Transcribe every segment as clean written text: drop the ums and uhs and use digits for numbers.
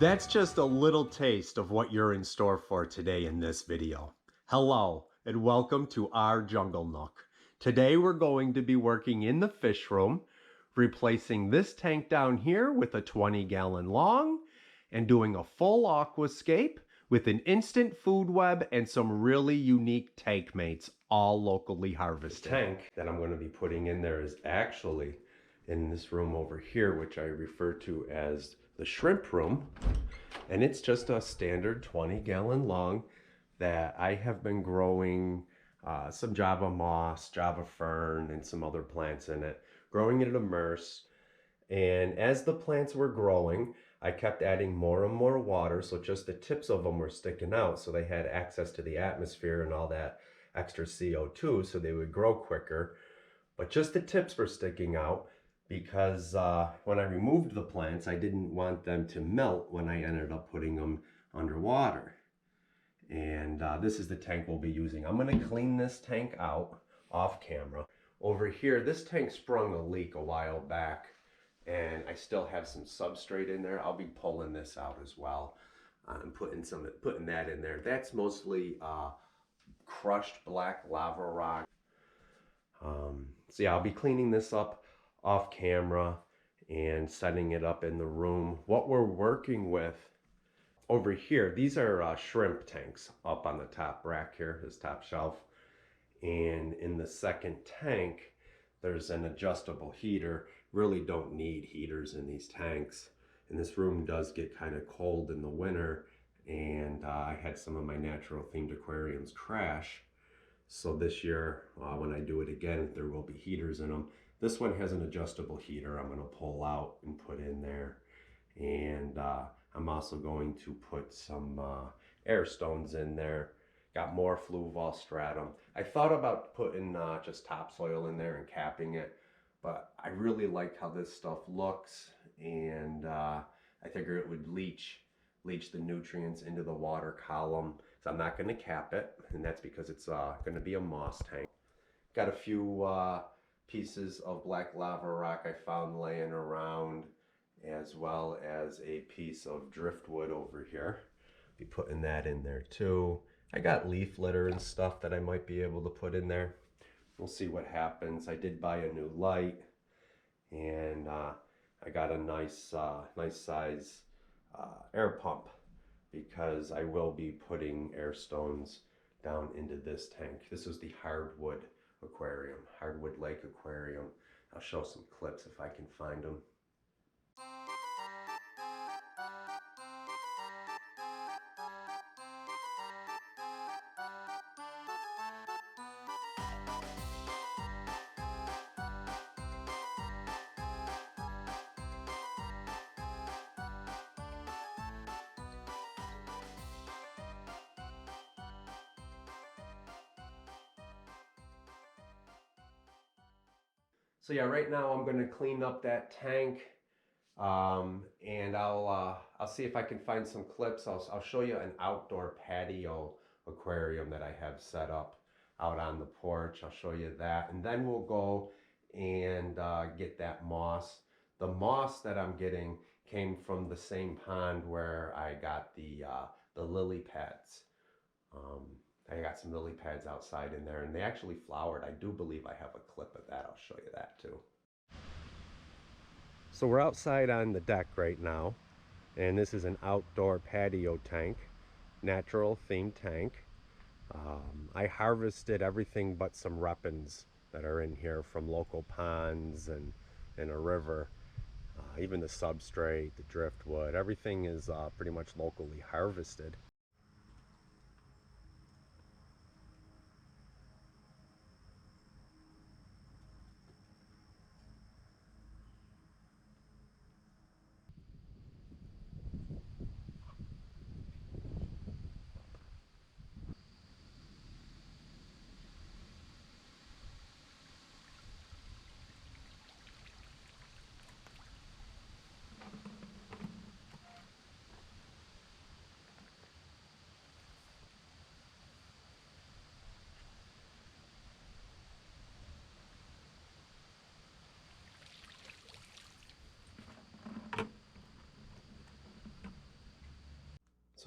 That's just a little taste of what you're in store for today in this video. Hello, and welcome to our Jungle Nook. Today we're going to be working in the fish room, replacing this tank down here with a 20-gallon long, and doing a full aquascape with an instant food web and some really unique tank mates, all locally harvested. The tank that I'm going to be putting in there is actually in this room over here, which I refer to as the shrimp room, and it's just a standard 20-gallon long that I have been growing some Java moss, Java fern, and some other plants in it, growing it immerse. And as the plants were growing, I kept adding more and more water, so just the tips of them were sticking out, so they had access to the atmosphere and all that extra CO2, so they would grow quicker. But just the tips were sticking out, because when I removed the plants, I didn't want them to melt when I ended up putting them underwater. And this is the tank we'll be using. I'm going to clean this tank out off camera. Over here, this tank sprung a leak a while back, and I still have some substrate in there. I'll be pulling this out as well and putting that in there. That's mostly crushed black lava rock. So yeah, I'll be cleaning this up off camera and setting it up in the room. What we're working with over here, these are shrimp tanks up on the top rack here, this top shelf. And in the second tank, there's an adjustable heater. Really don't need heaters in these tanks. And this room does get kind of cold in the winter, and I had some of my natural themed aquariums crash. So this year, when I do it again, there will be heaters in them. This one has an adjustable heater I'm going to pull out and put in there. And I'm also going to put some air stones in there. Got more fluval stratum. I thought about putting just topsoil in there and capping it, but I really like how this stuff looks, and I figure it would leach the nutrients into the water column. So I'm not going to cap it, and that's because it's going to be a moss tank. Got a few pieces of black lava rock I found laying around, as well as a piece of driftwood over here. Be putting that in there too. I got leaf litter and stuff that I might be able to put in there. We'll see what happens. I did buy a new light, and I got a nice size air pump, because I will be putting air stones down into this tank. This is the hardwood aquarium, hardwood lake aquarium. I'll show some clips if I can find them. So yeah, right now I'm going to clean up that tank, and I'll see if I can find some clips. I'll show you an outdoor patio aquarium that I have set up out on the porch. I'll show you that, and then we'll go and get that moss. The moss that I'm getting came from the same pond where I got the lily pads. I got some lily pads outside in there, and they actually flowered. I do believe I have a clip of that. I'll show you that too. So we're outside on the deck right now, and this is an outdoor patio tank, natural themed tank. I harvested everything but some repens that are in here from local ponds and a river. Even the substrate, the driftwood, everything is pretty much locally harvested.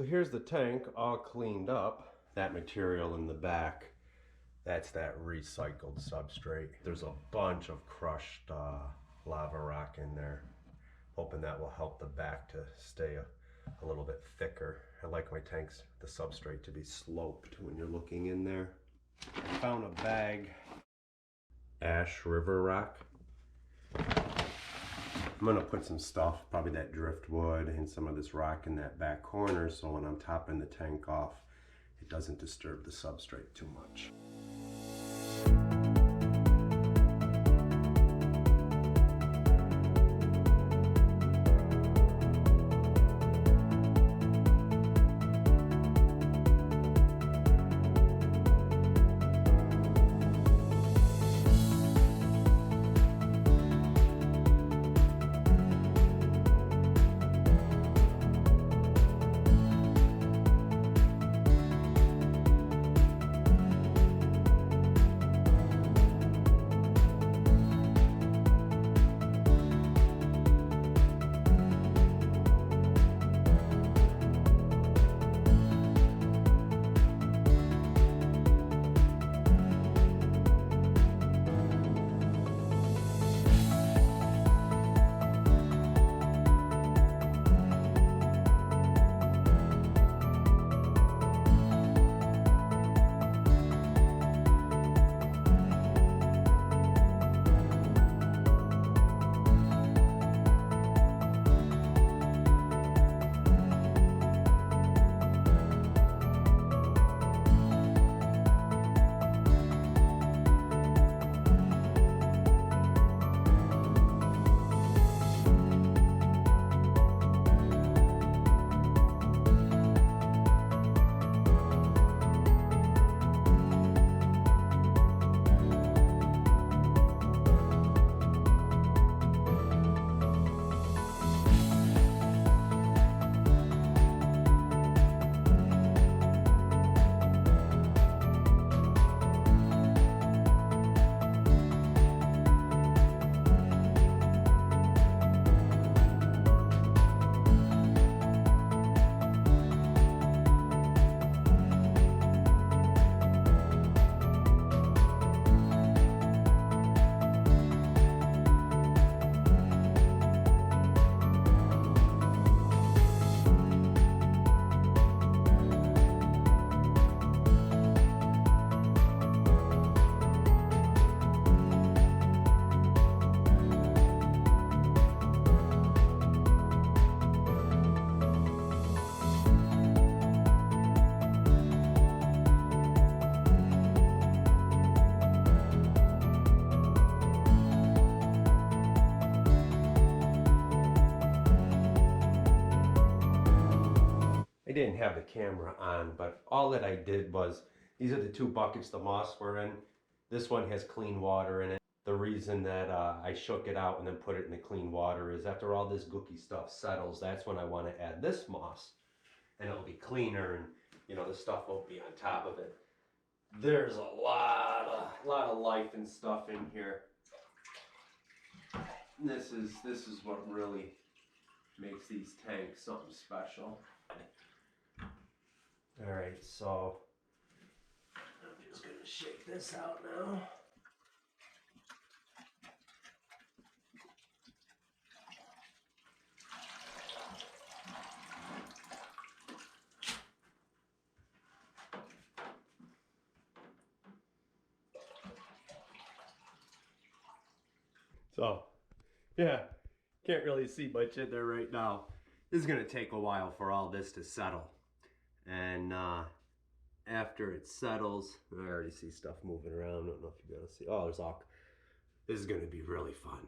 So here's the tank all cleaned up. That material in the back, that's that recycled substrate. There's a bunch of crushed lava rock in there. Hoping that will help the back to stay a little bit thicker. I like my tanks, the substrate, to be sloped when you're looking in there. I found a bag, ash river rock. I'm gonna put some stuff, probably that driftwood and some of this rock in that back corner, so when I'm topping the tank off, it doesn't disturb the substrate too much. I didn't have the camera on, but all that I did was, these are the two buckets the moss were in. This one has clean water in it. The reason that I shook it out and then put it in the clean water is after all this gooky stuff settles, that's when I want to add this moss. And it'll be cleaner and, you know, the stuff won't be on top of it. There's a lot of life and stuff in here. This is what really makes these tanks something special. All right, so I'm just gonna shake this out now. So, yeah, can't really see much in there right now. This is gonna take a while for all this to settle. And after it settles, I already see stuff moving around. I don't know if you're gonna see. Oh, there's all. This is gonna be really fun.